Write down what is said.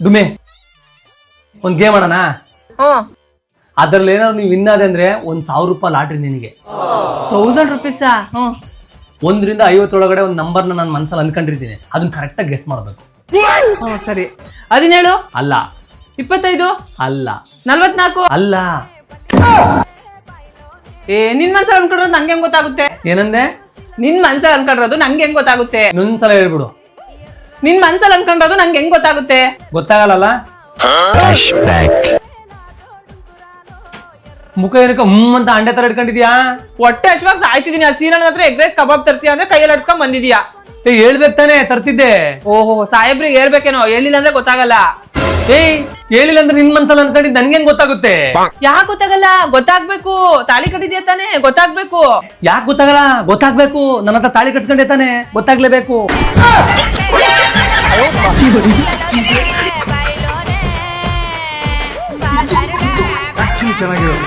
ಡುಮೆ ಒಂದ್ ಗೇಮ್ ಆಡೋಣ. ಹ್ಮ್ ಅದ್ರಲ್ಲಿ ಏನಾದ್ರು ನೀವು ವಿನ್ ಆದೆ ಅಂದ್ರೆ 1,000 ರೂಪಾಯಿ ಲಾಟ್ರಿ ನಿನಗೆ. 1000 ರೂಪೀಸಾ? 1 ರಿಂದ 50 ಒಳಗಡೆ ಒಂದು ನಂಬರ್ನ ನಾನು ಮನ್ಸಲ್ಲಿ ಅನ್ಕೊಂಡಿರ್ತೀನಿ, ಅದನ್ನ ಕರೆಕ್ಟಾಗಿ ಗೆಸ್ ಮಾಡ್ಬೇಕು. ಸರಿ. 17 ಅಲ್ಲ 25 ಅಲ್ಲ 44 ಅಲ್ಲ. ನಿನ್ ಮನ್ಸಲ್ಲಿ ಅನ್ಕೊಂಡಿರೋದು ನಂಗೆ ಹೆಂಗ್ ಗೊತ್ತಾಗುತ್ತೆ? ಏನಂದೆ? ನಿನ್ ಮನ್ಸಲ್ಲಿ ಅನ್ಕೊಂಡಿರೋದು ನಂಗೆ ಹೆಂಗ್ ಗೊತ್ತಾಗುತ್ತೆ? ಇನ್ನೊಂದ್ಸಲ ಹೇಳ್ಬಿಡು. ನಿನ್ ಮನ್ಸಲ್ಲಿ ಅನ್ಕೊಂಡಿರೋದು ನಂಗೆ ಹೆಂಗ್ ಗೊತ್ತಾಗುತ್ತೆ? ಗೊತ್ತಾಗಲ್ಲ. ಮುಖ ಏನಕ್ಕ ಅಂತ ಅಂಡೆ ತರ ಇಟ್ಕೊಂಡಿದ್ಯಾ? ಹೊಟ್ಟೆ ಅಶ್ವಾಗ ಸಾಯ್ತಿದೀನಿ. ಅಲ್ಲಿ ಸೀರಣ್ಣ ಹತ್ರ ಎಗ್ ರೈಸ್ ಕಬಾಬ್ ತರ್ತೀಯ ಅಂದ್ರೆ ಕೈಯಲ್ಲಿ ಅಡ್ಸ್ಕೊಂಡ್ ಬಂದಿದ್ಯಾ? ಹೇಳ್ಬೇಕು ತಾನೆ, ತರ್ತಿದ್ದೆ. ಓಹೋ, ಸಾಹೇಬ್ರಿಗೆ ಹೇಳ್ಬೇಕೇನೋ, ಹೇಳಿಲ್ಲ ಅಂದ್ರೆ ಗೊತ್ತಾಗಲ್ಲ. ಹೇಳಿಲ್ಲ ಅಂದ್ರೆ ನಿನ್ ಮನ್ಸಲ್ಲಿ ಅನ್ಕೊಂಡಿದ್ ನನ್ಗೇನ್ ಗೊತ್ತಾಗುತ್ತೆ? ಯಾಕೆ ಗೊತ್ತಾಗಲ್ಲ? ಗೊತ್ತಾಗ್ಬೇಕು. ತಾಳಿ ಕಟ್ಟಿದ್ಯಾ ತಾನೆ, ಗೊತ್ತಾಗ್ಬೇಕು. ಯಾಕೆ ಗೊತ್ತಾಗಲ್ಲ? ಗೊತ್ತಾಗ್ಬೇಕು. ನನ್ನ ಹತ್ರ ತಾಳಿ ಕಟ್ಸ್ಕೊಂಡೆ ತಾನೆ, ಗೊತ್ತಾಗ್ಲೇಬೇಕು. ಚೆನ್ನಾಗಿರೋದು.